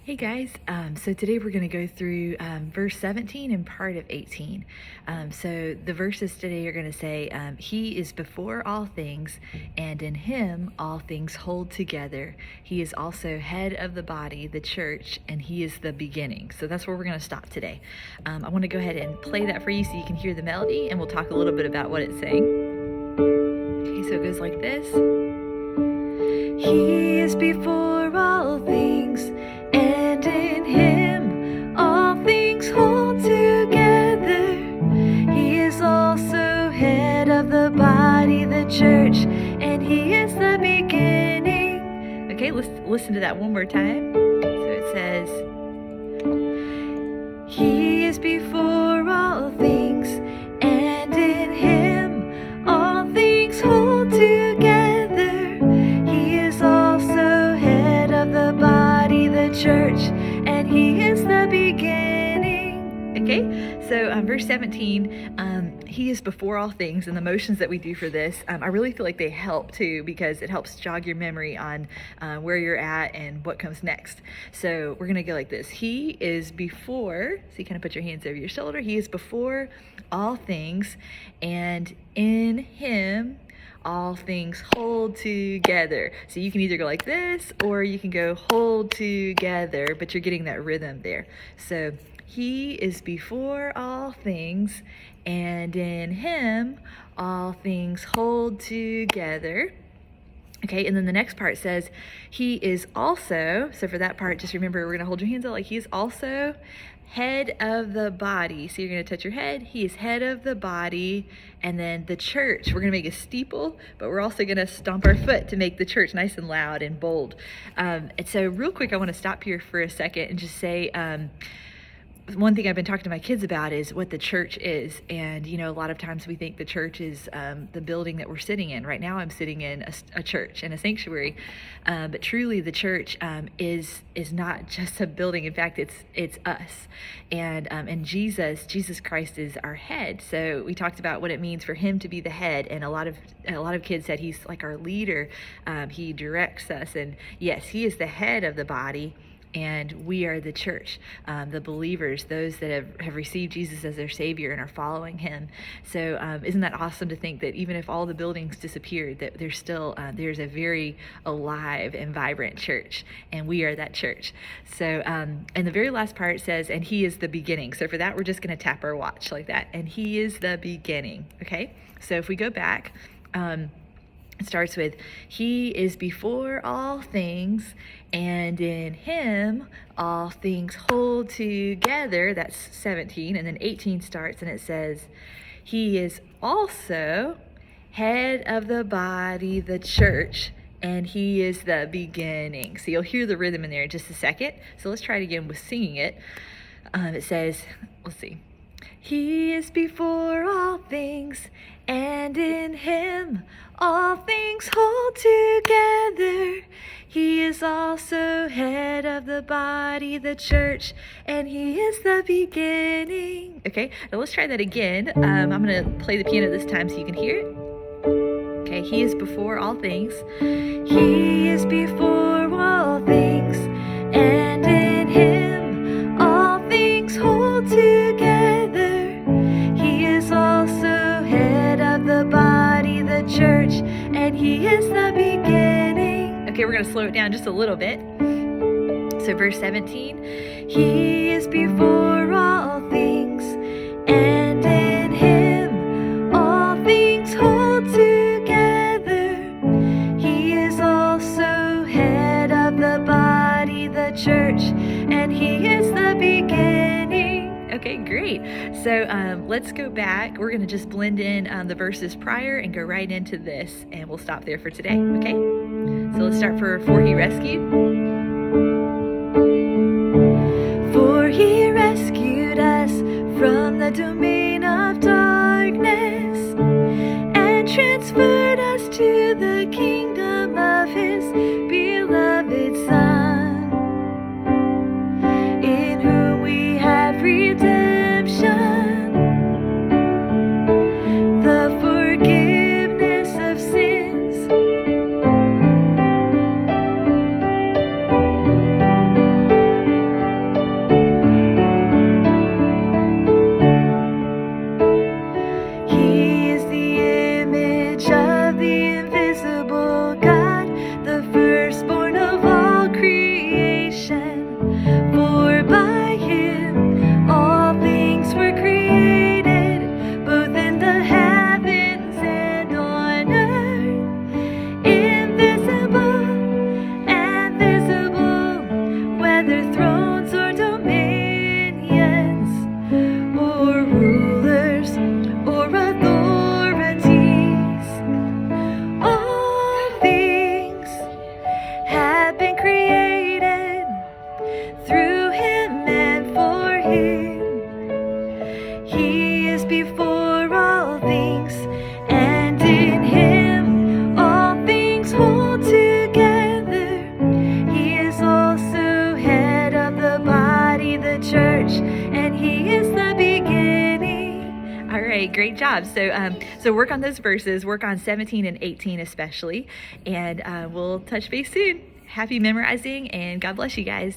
Hey guys, so today we're going to go through verse 17 and part of 18. So the verses today are going to say, He is before all things, and in Him all things hold together. He is also head of the body, the church, and He is the beginning. So that's where we're going to stop today. I want to go ahead and play that for you so you can hear the melody, and we'll talk a little bit about what it's saying. Okay, so it goes like this. He is before all things, and in Him all things hold together. He is also head of the body, the church, and He is the beginning. Okay, listen to that one more time. So it says, He is before all things, and in Him all things hold together. He is also head of the body, the church, and He is the beginning. Okay, so verse 17, He is before all things, and the motions that we do for this, I really feel like they help too, because it helps jog your memory on where you're at and what comes next. So we're going to go like this. He is before, so you kind of put your hands over your shoulder. He is before all things, and in Him all things hold together. So you can either go like this, or you can go hold together, but you're getting that rhythm there. So He is before all things, and in Him all things hold together. Okay, and then the next part says, He is also, so for that part, just remember, we're going to hold your hands out like He is also head of the body. So you're going to touch your head. He is head of the body. And then the church, we're going to make a steeple, but we're also going to stomp our foot to make the church nice and loud and bold. And so real quick, I want to stop here for a second and just say, one thing I've been talking to my kids about is what the church is. And, you know, a lot of times we think the church is the building that we're sitting in. Right now I'm sitting in a church and a sanctuary. But truly the church is not just a building. In fact, it's us. And Jesus Christ is our head. So we talked about what it means for Him to be the head. And a lot of kids said He's like our leader. He directs us. And yes, He is the head of the body. And we are the church, the believers, those that have received Jesus as their Savior and are following Him. So isn't that awesome to think that even if all the buildings disappeared, that there's still there's a very alive and vibrant church, and we are that church. So and the very last part says, and He is the beginning. So for that, we're just going to tap our watch like that, and He is the beginning. Okay, so if we go back. It starts with, He is before all things, and in Him all things hold together. That's 17. And then 18 starts and it says, He is also head of the body, the church, and He is the beginning. So you'll hear the rhythm in there in just a second. So let's try it again with singing it. It says, let's see. He is before all things, and in Him all things hold together. He is also head of the body, the church, and He is the beginning. Okay, now let's try that again. I'm going to play the piano this time so you can hear it. Okay, He is before all things. He is before all things, and in Him all things hold together. He is also head of the body, the church, and He is the beginning. Okay, we're going to slow it down just a little bit. So verse 17, He is before all things, and in Him all things hold together. He is also head of the body, the church, and He is the beginning. Okay, great. So let's go back. We're going to just blend in the verses prior and go right into this, and we'll stop there for today, okay? So let's start for He rescued. For He rescued us from the domain of darkness and transferred us to the kingdom of His beloved Son, in whom we have redemption, the forgiveness of sins. great job. So work on those verses, work on 17 and 18 especially, and we'll touch base soon. Happy memorizing, and God bless you guys.